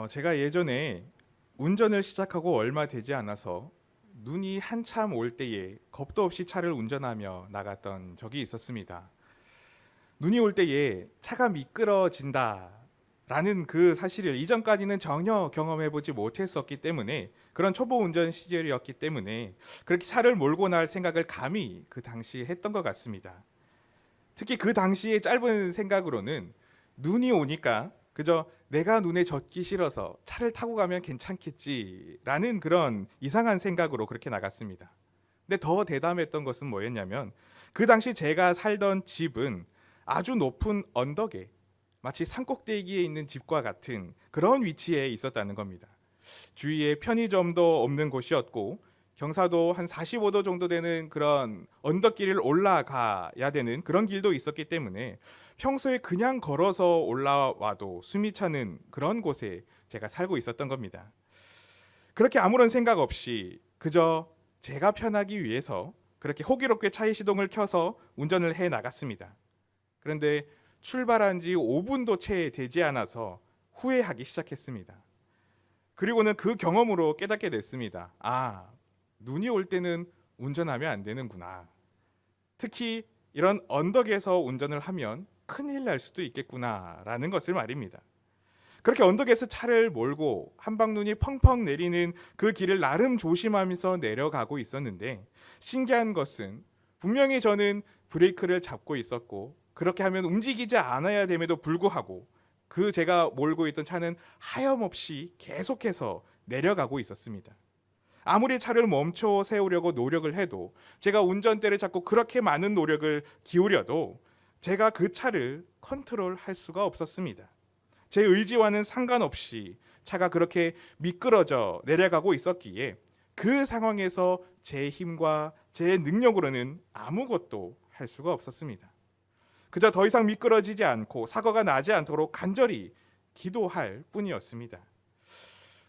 제가 예전에 운전을 시작하고 얼마 되지 않아서 눈이 한참 올 때에 겁도 없이 차를 운전하며 나갔던 적이 있었습니다. 눈이 올 때에 차가 미끄러진다라는 그 사실을 이전까지는 전혀 경험해보지 못했었기 때문에, 그런 초보 운전 시절이었기 때문에 그렇게 차를 몰고 날 생각을 감히 그 당시에 했던 것 같습니다. 특히 그 당시의 짧은 생각으로는 눈이 오니까 그저 내가 눈에 젖기 싫어서 차를 타고 가면 괜찮겠지라는 그런 이상한 생각으로 그렇게 나갔습니다. 근데 더 대담했던 것은 뭐였냐면, 그 당시 제가 살던 집은 아주 높은 언덕에, 마치 산꼭대기에 있는 집과 같은 그런 위치에 있었다는 겁니다. 주위에 편의점도 없는 곳이었고, 경사도 한 45도 정도 되는 그런 언덕길을 올라가야 되는 그런 길도 있었기 때문에 평소에 그냥 걸어서 올라와도 숨이 차는 그런 곳에 제가 살고 있었던 겁니다. 그렇게 아무런 생각 없이 그저 제가 편하기 위해서 그렇게 호기롭게 차의 시동을 켜서 운전을 해 나갔습니다. 그런데 출발한 지 5분도 채 되지 않아서 후회하기 시작했습니다. 그리고는 그 경험으로 깨닫게 됐습니다. 눈이 올 때는 운전하면 안 되는구나. 특히 이런 언덕에서 운전을 하면 큰일 날 수도 있겠구나라는 것을 말입니다. 그렇게 언덕에서 차를 몰고 한방눈이 펑펑 내리는 그 길을 나름 조심하면서 내려가고 있었는데, 신기한 것은 분명히 저는 브레이크를 잡고 있었고 그렇게 하면 움직이지 않아야 됨에도 불구하고 그 제가 몰고 있던 차는 하염없이 계속해서 내려가고 있었습니다. 아무리 차를 멈춰 세우려고 노력을 해도, 제가 운전대를 잡고 그렇게 많은 노력을 기울여도 제가 그 차를 컨트롤할 수가 없었습니다. 제 의지와는 상관없이 차가 그렇게 미끄러져 내려가고 있었기에 그 상황에서 제 힘과 제 능력으로는 아무것도 할 수가 없었습니다. 그저 더 이상 미끄러지지 않고 사고가 나지 않도록 간절히 기도할 뿐이었습니다.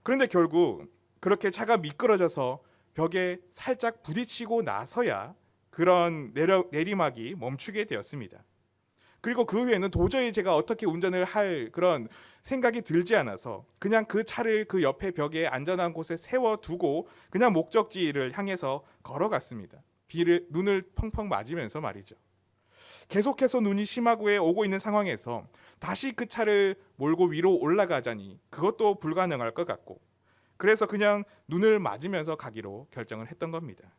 그런데 결국 그렇게 차가 미끄러져서 벽에 살짝 부딪히고 나서야 그런 내리막이 멈추게 되었습니다. 그리고 그 후에는 도저히 제가 어떻게 운전을 할 그런 생각이 들지 않아서 그냥 그 차를 그 옆에 벽에 안전한 곳에 세워두고 그냥 목적지를 향해서 걸어갔습니다. 눈을 펑펑 맞으면서 말이죠. 계속해서 눈이 심하게 오고 있는 상황에서 다시 그 차를 몰고 위로 올라가자니 그것도 불가능할 것 같고, 그래서 그냥 눈을 맞으면서 가기로 결정을 했던 겁니다.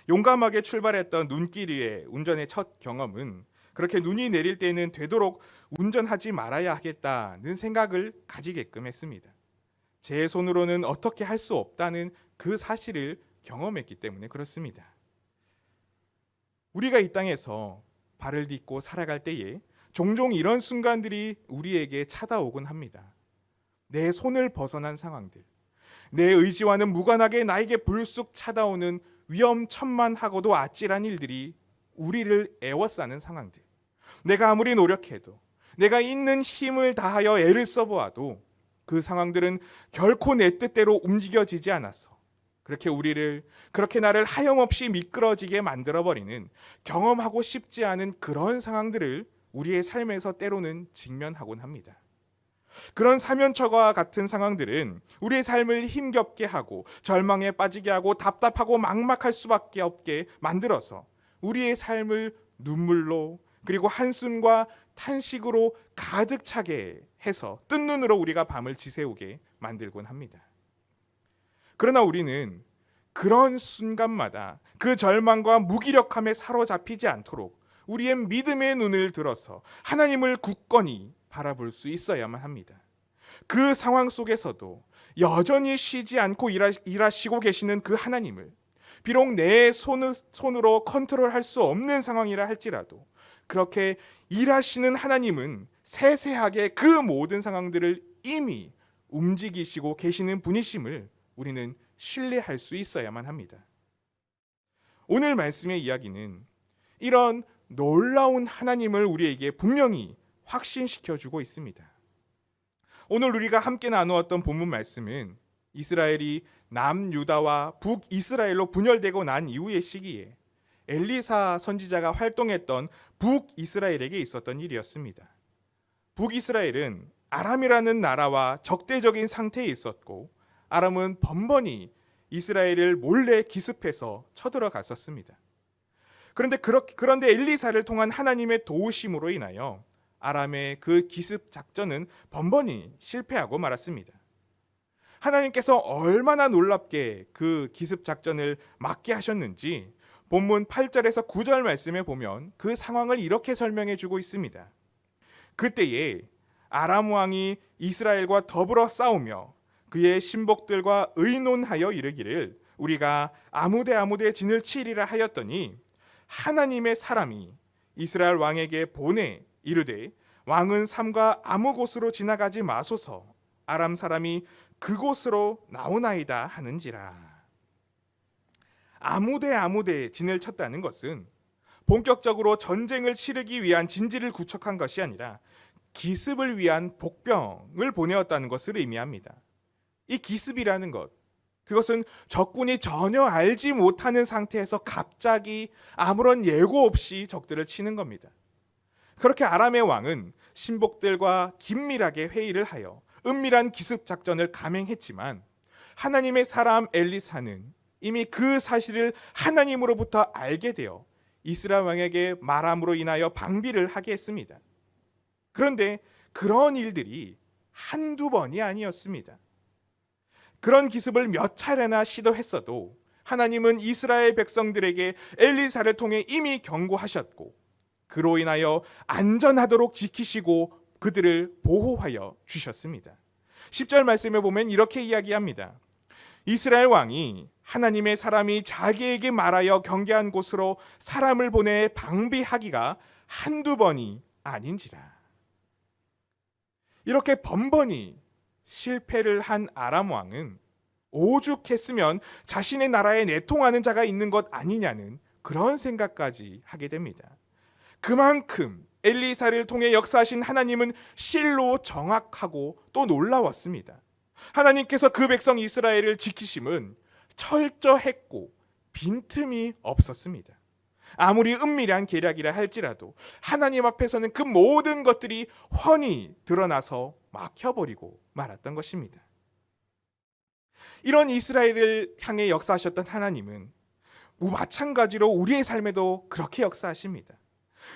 용감하게 출발했던 눈길 위의 운전의 첫 경험은 그렇게 눈이 내릴 때는 되도록 운전하지 말아야 하겠다는 생각을 가지게끔 했습니다. 제 손으로는 어떻게 할 수 없다는 그 사실을 경험했기 때문에 그렇습니다. 우리가 이 땅에서 발을 딛고 살아갈 때에 종종 이런 순간들이 우리에게 찾아오곤 합니다. 내 손을 벗어난 상황들, 내 의지와는 무관하게 나에게 불쑥 찾아오는 위험천만하고도 아찔한 일들이 우리를 애워싸는 상황들, 내가 아무리 노력해도, 내가 있는 힘을 다하여 애를 써보아도 그 상황들은 결코 내 뜻대로 움직여지지 않아서 그렇게 나를 하염없이 미끄러지게 만들어버리는, 경험하고 싶지 않은 그런 상황들을 우리의 삶에서 때로는 직면하곤 합니다. 그런 사면초가 같은 상황들은 우리의 삶을 힘겹게 하고 절망에 빠지게 하고 답답하고 막막할 수밖에 없게 만들어서 우리의 삶을 눈물로, 그리고 한숨과 탄식으로 가득 차게 해서 뜬 눈으로 우리가 밤을 지새우게 만들곤 합니다. 그러나 우리는 그런 순간마다 그 절망과 무기력함에 사로잡히지 않도록 우리의 믿음의 눈을 들어서 하나님을 굳건히 바라볼 수 있어야만 합니다. 그 상황 속에서도 여전히 쉬지 않고 일하시고 계시는 그 하나님을, 비록 내 손으로 컨트롤할 수 없는 상황이라 할지라도 그렇게 일하시는 하나님은 세세하게 그 모든 상황들을 이미 움직이시고 계시는 분이심을 우리는 신뢰할 수 있어야만 합니다. 오늘 말씀의 이야기는 이런 놀라운 하나님을 우리에게 분명히 확신시켜주고 있습니다. 오늘 우리가 함께 나누었던 본문 말씀은 이스라엘이 남유다와 북이스라엘로 분열되고 난 이후의 시기에 엘리사 선지자가 활동했던 북이스라엘에게 있었던 일이었습니다. 북이스라엘은 아람이라는 나라와 적대적인 상태에 있었고 아람은 번번이 이스라엘을 몰래 기습해서 쳐들어갔었습니다. 그런데 엘리사를 통한 하나님의 도우심으로 인하여 아람의 그 기습 작전은 번번이 실패하고 말았습니다. 하나님께서 얼마나 놀랍게 그 기습 작전을 막게 하셨는지 본문 8절에서 9절 말씀에 보면 그 상황을 이렇게 설명해 주고 있습니다. 그때에 아람 왕이 이스라엘과 더불어 싸우며 그의 신복들과 의논하여 이르기를 우리가 아무데 진을 치리라 하였더니 하나님의 사람이 이스라엘 왕에게 보내 이르되 왕은 삼가 아무 곳으로 지나가지 마소서 아람 사람이 그곳으로 나오나이다 하는지라. 아무데 진을 쳤다는 것은 본격적으로 전쟁을 치르기 위한 진지를 구축한 것이 아니라 기습을 위한 복병을 보내었다는 것을 의미합니다. 이 기습이라는 것, 그것은 적군이 전혀 알지 못하는 상태에서 갑자기 아무런 예고 없이 적들을 치는 겁니다. 그렇게 아람의 왕은 신복들과 긴밀하게 회의를 하여 은밀한 기습 작전을 감행했지만 하나님의 사람 엘리사는 이미 그 사실을 하나님으로부터 알게 되어 이스라엘 왕에게 말함으로 인하여 방비를 하게 했습니다. 그런데 그런 일들이 한두 번이 아니었습니다. 그런 기습을 몇 차례나 시도했어도 하나님은 이스라엘 백성들에게 엘리사를 통해 이미 경고하셨고 그로 인하여 안전하도록 지키시고 그들을 보호하여 주셨습니다. 10절 말씀에 보면 이렇게 이야기합니다. 이스라엘 왕이 하나님의 사람이 자기에게 말하여 경계한 곳으로 사람을 보내 방비하기가 한두 번이 아닌지라. 이렇게 번번이 실패를 한 아람 왕은 오죽했으면 자신의 나라에 내통하는 자가 있는 것 아니냐는 그런 생각까지 하게 됩니다. 그만큼 엘리사를 통해 역사하신 하나님은 실로 정확하고 또 놀라웠습니다. 하나님께서 그 백성 이스라엘을 지키심은 철저했고 빈틈이 없었습니다. 아무리 은밀한 계략이라 할지라도 하나님 앞에서는 그 모든 것들이 훤히 드러나서 막혀버리고 말았던 것입니다. 이런 이스라엘을 향해 역사하셨던 하나님은 마찬가지로 우리의 삶에도 그렇게 역사하십니다.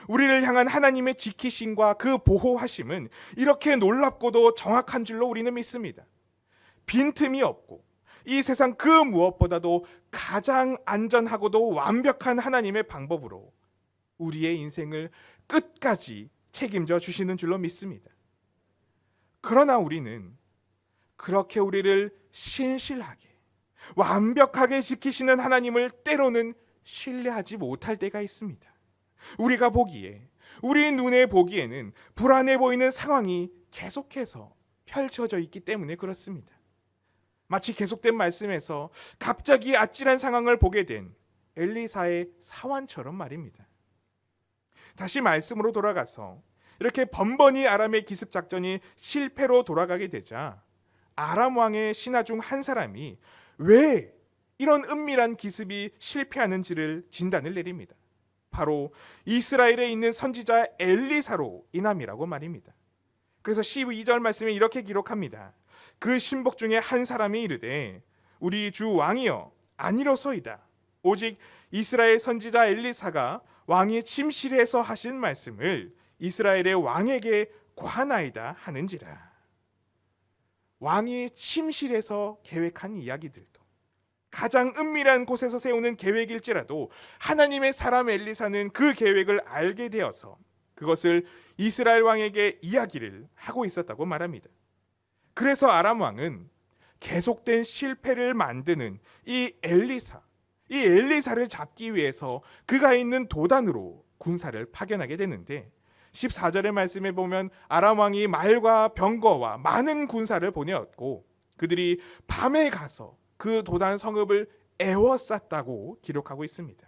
우리를 향한 하나님의 지키심과 그 보호하심은 이렇게 놀랍고도 정확한 줄로 우리는 믿습니다. 빈틈이 없고 이 세상 그 무엇보다도 가장 안전하고도 완벽한 하나님의 방법으로 우리의 인생을 끝까지 책임져 주시는 줄로 믿습니다. 그러나 우리는 그렇게 우리를 신실하게 완벽하게 지키시는 하나님을 때로는 신뢰하지 못할 때가 있습니다. 우리가 보기에, 우리 눈에 보기에는 불안해 보이는 상황이 계속해서 펼쳐져 있기 때문에 그렇습니다. 마치 계속된 말씀에서 갑자기 아찔한 상황을 보게 된 엘리사의 사환처럼 말입니다. 다시 말씀으로 돌아가서 이렇게 번번이 아람의 기습 작전이 실패로 돌아가게 되자 아람 왕의 신하 중 한 사람이 왜 이런 은밀한 기습이 실패하는지를 진단을 내립니다. 바로 이스라엘에 있는 선지자 엘리사로 인함이라고 말입니다. 그래서 12절 말씀에 이렇게 기록합니다. 그 신복 중에 한 사람이 이르되 우리 주 왕이여 아니로소이다. 오직 이스라엘 선지자 엘리사가 왕이 침실에서 하신 말씀을 이스라엘의 왕에게 고하나이다 하는지라. 왕이 침실에서 계획한 이야기들도 가장 은밀한 곳에서 세우는 계획일지라도 하나님의 사람 엘리사는 그 계획을 알게 되어서 그것을 이스라엘 왕에게 이야기를 하고 있었다고 말합니다. 그래서 아람 왕은 계속된 실패를 만드는 이 엘리사를 잡기 위해서 그가 있는 도단으로 군사를 파견하게 되는데 14절의 말씀에 보면 아람 왕이 말과 병거와 많은 군사를 보내었고 그들이 밤에 가서 그 도단 성읍을 에워쌌다고 기록하고 있습니다.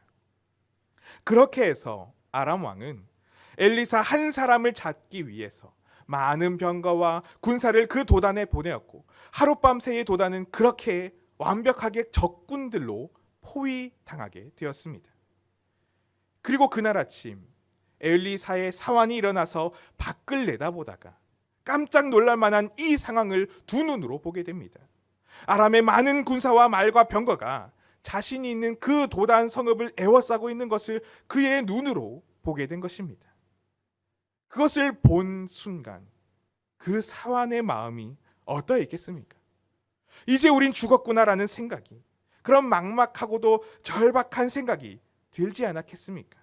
그렇게 해서 아람 왕은 엘리사 한 사람을 잡기 위해서 많은 병거와 군사를 그 도단에 보내었고 하룻밤 새의 도단은 그렇게 완벽하게 적군들로 포위당하게 되었습니다. 그리고 그날 아침 엘리사의 사환이 일어나서 밖을 내다보다가 깜짝 놀랄 만한 이 상황을 두 눈으로 보게 됩니다. 아람의 많은 군사와 말과 병거가 자신이 있는 그 도단 성읍을 에워싸고 있는 것을 그의 눈으로 보게 된 것입니다. 그것을 본 순간 그 사환의 마음이 어떠했겠습니까? 이제 우린 죽었구나라는 생각이, 그런 막막하고도 절박한 생각이 들지 않았겠습니까?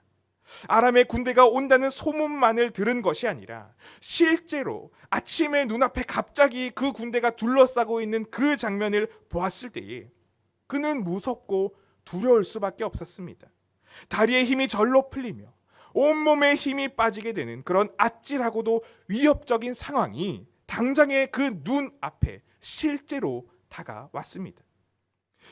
아람의 군대가 온다는 소문만을 들은 것이 아니라 실제로 아침에 눈앞에 갑자기 그 군대가 둘러싸고 있는 그 장면을 보았을 때에 그는 무섭고 두려울 수밖에 없었습니다. 다리의 힘이 절로 풀리며 온몸에 힘이 빠지게 되는 그런 아찔하고도 위협적인 상황이 당장의 그 눈앞에 실제로 다가왔습니다.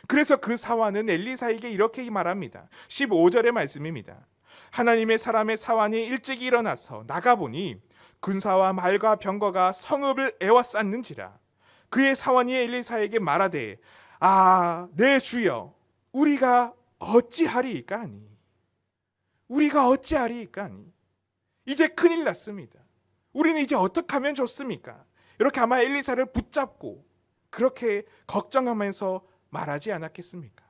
그래서 그 사환은 엘리사에게 이렇게 말합니다. 15절의 말씀입니다. 하나님의 사람의 사환이 일찍 일어나서 나가보니 군사와 말과 병거가 성읍을 에워쌌는지라. 그의 사환이 엘리사에게 말하되 내 주여 우리가 어찌하리이까 하니. 우리가 어찌하리이까 하니. 이제 큰일 났습니다. 우리는 이제 어떻게 하면 좋습니까? 이렇게 아마 엘리사를 붙잡고 그렇게 걱정하면서 말하지 않았겠습니까?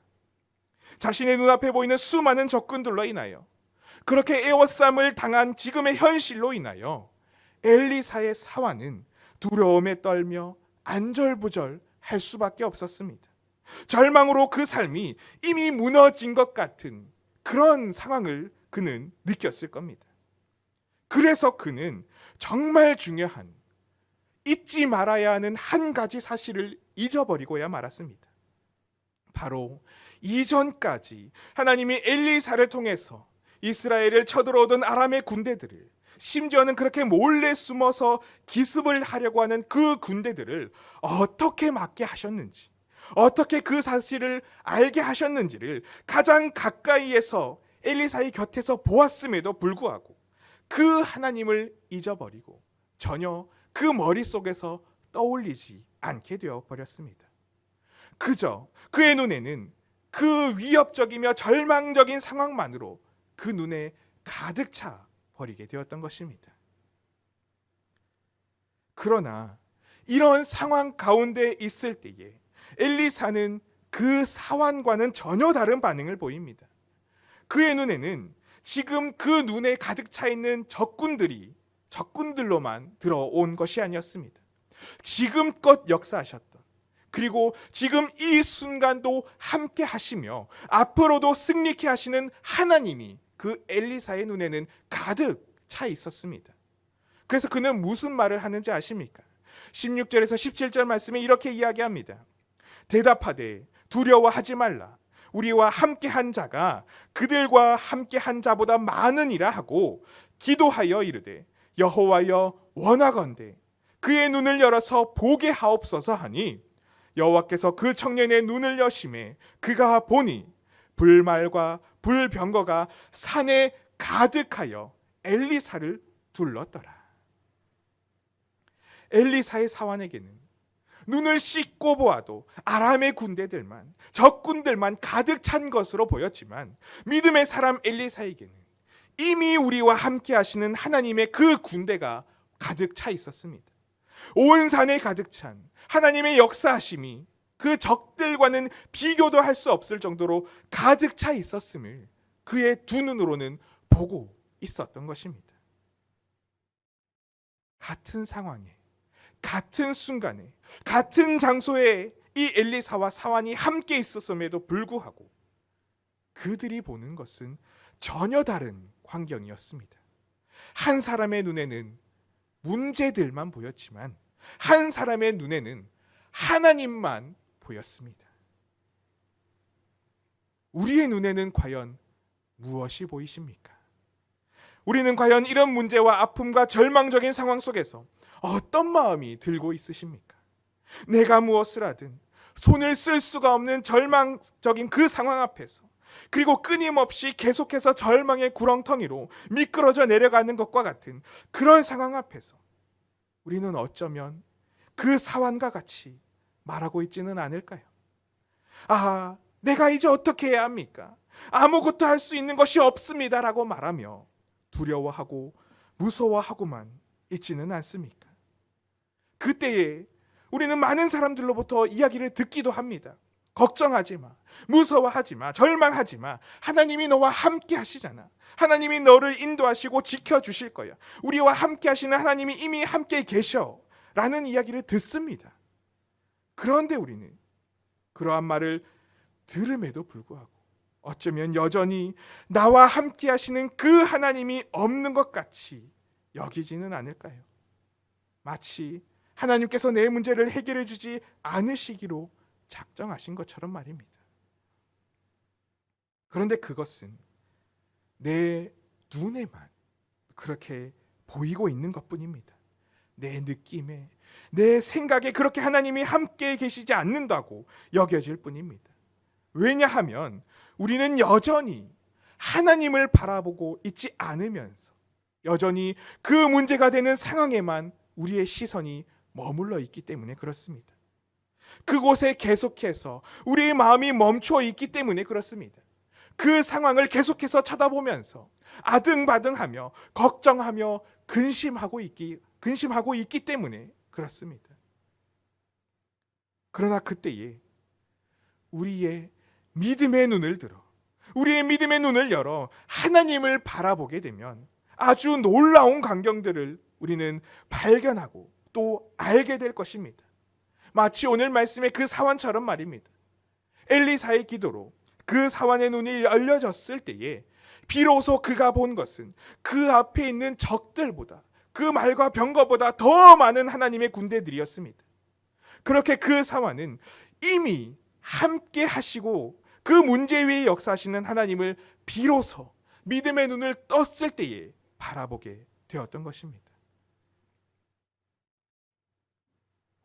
자신의 눈앞에 보이는 수많은 적군들로 인하여, 그렇게 에워싸움을 당한 지금의 현실로 인하여 엘리사의 사환은 두려움에 떨며 안절부절할 수밖에 없었습니다. 절망으로 그 삶이 이미 무너진 것 같은 그런 상황을 그는 느꼈을 겁니다. 그래서 그는 정말 중요한, 잊지 말아야 하는 한 가지 사실을 잊어버리고야 말았습니다. 바로 이전까지 하나님이 엘리사를 통해서 이스라엘을 쳐들어오던 아람의 군대들을, 심지어는 그렇게 몰래 숨어서 기습을 하려고 하는 그 군대들을 어떻게 막게 하셨는지, 어떻게 그 사실을 알게 하셨는지를 가장 가까이에서 엘리사의 곁에서 보았음에도 불구하고 그 하나님을 잊어버리고 전혀 그 머릿속에서 떠올리지 않게 되어 버렸습니다. 그저 그의 눈에는 그 위협적이며 절망적인 상황만으로 그 눈에 가득 차 버리게 되었던 것입니다. 그러나 이런 상황 가운데 있을 때에 엘리사는 그 사환과는 전혀 다른 반응을 보입니다. 그의 눈에는 지금 그 눈에 가득 차 있는 적군들로만 들어온 것이 아니었습니다. 지금껏 역사하셨던, 그리고 지금 이 순간도 함께 하시며 앞으로도 승리케 하시는 하나님이 그 엘리사의 눈에는 가득 차 있었습니다. 그래서 그는 무슨 말을 하는지 아십니까? 16절에서 17절 말씀에 이렇게 이야기합니다. 대답하되 두려워하지 말라. 우리와 함께한 자가 그들과 함께한 자보다 많으니라 하고 기도하여 이르되 여호와여 원하건대 그의 눈을 열어서 보게 하옵소서 하니 여호와께서 그 청년의 눈을 여심해 그가 보니 불말과 불병거가 산에 가득하여 엘리사를 둘렀더라. 엘리사의 사환에게는 눈을 씻고 보아도 아람의 군대들만, 적군들만 가득 찬 것으로 보였지만 믿음의 사람 엘리사에게는 이미 우리와 함께 하시는 하나님의 그 군대가 가득 차 있었습니다. 온 산에 가득 찬 하나님의 역사하심이 그 적들과는 비교도 할 수 없을 정도로 가득 차 있었음을 그의 두 눈으로는 보고 있었던 것입니다. 같은 상황에, 같은 순간에, 같은 장소에 이 엘리사와 사환이 함께 있었음에도 불구하고 그들이 보는 것은 전혀 다른 광경이었습니다. 한 사람의 눈에는 문제들만 보였지만 한 사람의 눈에는 하나님만 보였습니다. 우리의 눈에는 과연 무엇이 보이십니까? 우리는 과연 이런 문제와 아픔과 절망적인 상황 속에서 어떤 마음이 들고 있으십니까? 내가 무엇을 하든 손을 쓸 수가 없는 절망적인 그 상황 앞에서, 그리고 끊임없이 계속해서 절망의 구렁텅이로 미끄러져 내려가는 것과 같은 그런 상황 앞에서 우리는 어쩌면 그 사환과 같이 말하고 있지는 않을까요? 내가 이제 어떻게 해야 합니까? 아무것도 할 수 있는 것이 없습니다라고 말하며 두려워하고 무서워하고만 있지는 않습니까? 그때에 우리는 많은 사람들로부터 이야기를 듣기도 합니다. 걱정하지 마, 무서워하지 마, 절망하지 마. 하나님이 너와 함께 하시잖아. 하나님이 너를 인도하시고 지켜주실 거야. 우리와 함께 하시는 하나님이 이미 함께 계셔 라는 이야기를 듣습니다. 그런데 우리는 그러한 말을 들음에도 불구하고 어쩌면 여전히 나와 함께 하시는 그 하나님이 없는 것 같이 여기지는 않을까요? 마치 하나님께서 내 문제를 해결해 주지 않으시기로 작정하신 것처럼 말입니다. 그런데 그것은 내 눈에만 그렇게 보이고 있는 것뿐입니다. 내 느낌에, 내 생각에 그렇게 하나님이 함께 계시지 않는다고 여겨질 뿐입니다. 왜냐하면 우리는 여전히 하나님을 바라보고 있지 않으면서 여전히 그 문제가 되는 상황에만 우리의 시선이 머물러 있기 때문에 그렇습니다. 그곳에 계속해서 우리의 마음이 멈춰 있기 때문에 그렇습니다. 그 상황을 계속해서 쳐다보면서 아등바등하며 걱정하며 근심하고 있기 때문에 그렇습니다. 그러나 그때에 우리의 믿음의 눈을 들어, 우리의 믿음의 눈을 열어 하나님을 바라보게 되면 아주 놀라운 광경들을 우리는 발견하고 또 알게 될 것입니다. 마치 오늘 말씀의 그 사환처럼 말입니다. 엘리사의 기도로 그 사환의 눈이 열려졌을 때에 비로소 그가 본 것은 그 앞에 있는 적들보다, 그 말과 병거보다 더 많은 하나님의 군대들이었습니다. 그렇게 그 사환은 이미 함께 하시고 그 문제 위에 역사하시는 하나님을 비로소 믿음의 눈을 떴을 때에 바라보게 되었던 것입니다.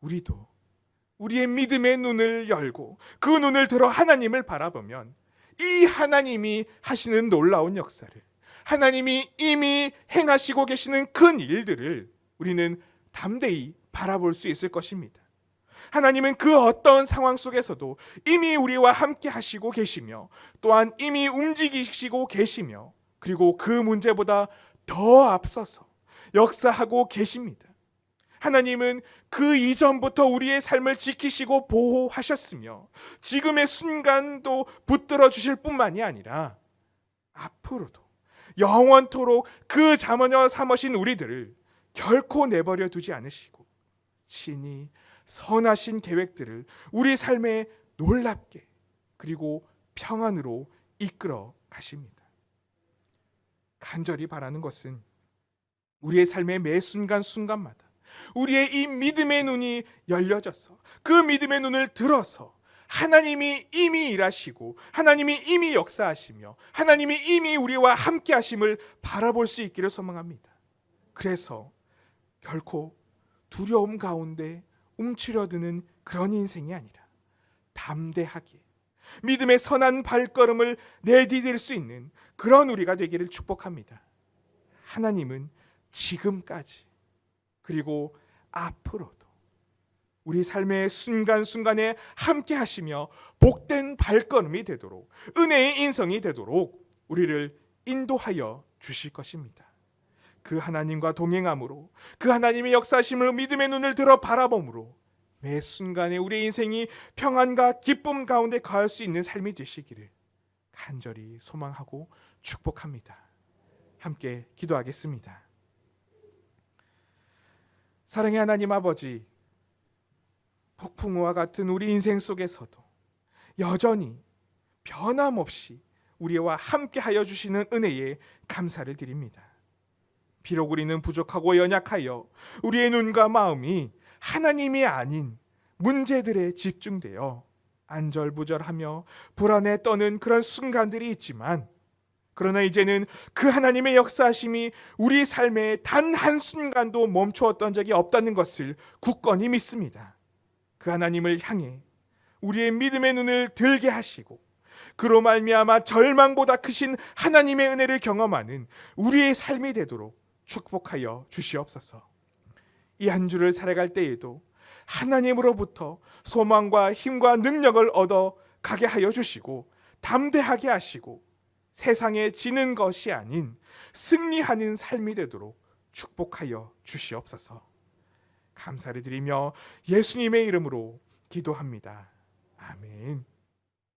우리도 우리의 믿음의 눈을 열고 그 눈을 들어 하나님을 바라보면 이 하나님이 하시는 놀라운 역사를, 하나님이 이미 행하시고 계시는 큰 일들을 우리는 담대히 바라볼 수 있을 것입니다. 하나님은 그 어떤 상황 속에서도 이미 우리와 함께 하시고 계시며 또한 이미 움직이시고 계시며 그리고 그 문제보다 더 앞서서 역사하고 계십니다. 하나님은 그 이전부터 우리의 삶을 지키시고 보호하셨으며 지금의 순간도 붙들어 주실 뿐만이 아니라 앞으로도 영원토록 그 자녀 삼으신 우리들을 결코 내버려 두지 않으시고 친히 선하신 계획들을 우리 삶에 놀랍게 그리고 평안으로 이끌어 가십니다. 간절히 바라는 것은 우리의 삶의 매 순간순간마다 우리의 이 믿음의 눈이 열려져서 그 믿음의 눈을 들어서 하나님이 이미 일하시고 하나님이 이미 역사하시며 하나님이 이미 우리와 함께 하심을 바라볼 수 있기를 소망합니다. 그래서 결코 두려움 가운데 움츠려드는 그런 인생이 아니라 담대하게 믿음의 선한 발걸음을 내디딜 수 있는 그런 우리가 되기를 축복합니다. 하나님은 지금까지 그리고 앞으로도 우리 삶의 순간순간에 함께 하시며 복된 발걸음이 되도록 은혜의 인성이 되도록 우리를 인도하여 주실 것입니다. 그 하나님과 동행함으로 그 하나님의 역사하심을 믿음의 눈을 들어 바라봄으로 매 순간에 우리의 인생이 평안과 기쁨 가운데 거할 수 있는 삶이 되시기를 간절히 소망하고 축복합니다. 함께 기도하겠습니다. 사랑의 하나님 아버지, 폭풍우와 같은 우리 인생 속에서도 여전히 변함없이 우리와 함께하여 주시는 은혜에 감사를 드립니다. 비록 우리는 부족하고 연약하여 우리의 눈과 마음이 하나님이 아닌 문제들에 집중되어 안절부절하며 불안에 떠는 그런 순간들이 있지만 그러나 이제는 그 하나님의 역사하심이 우리 삶에 단 한순간도 멈추었던 적이 없다는 것을 굳건히 믿습니다. 그 하나님을 향해 우리의 믿음의 눈을 들게 하시고 그로 말미암아 절망보다 크신 하나님의 은혜를 경험하는 우리의 삶이 되도록 축복하여 주시옵소서. 이 한 주를 살아갈 때에도 하나님으로부터 소망과 힘과 능력을 얻어 가게 하여 주시고 담대하게 하시고 세상에 지는 것이 아닌 승리하는 삶이 되도록 축복하여 주시옵소서. 감사를 드리며 예수님의 이름으로 기도합니다. 아멘.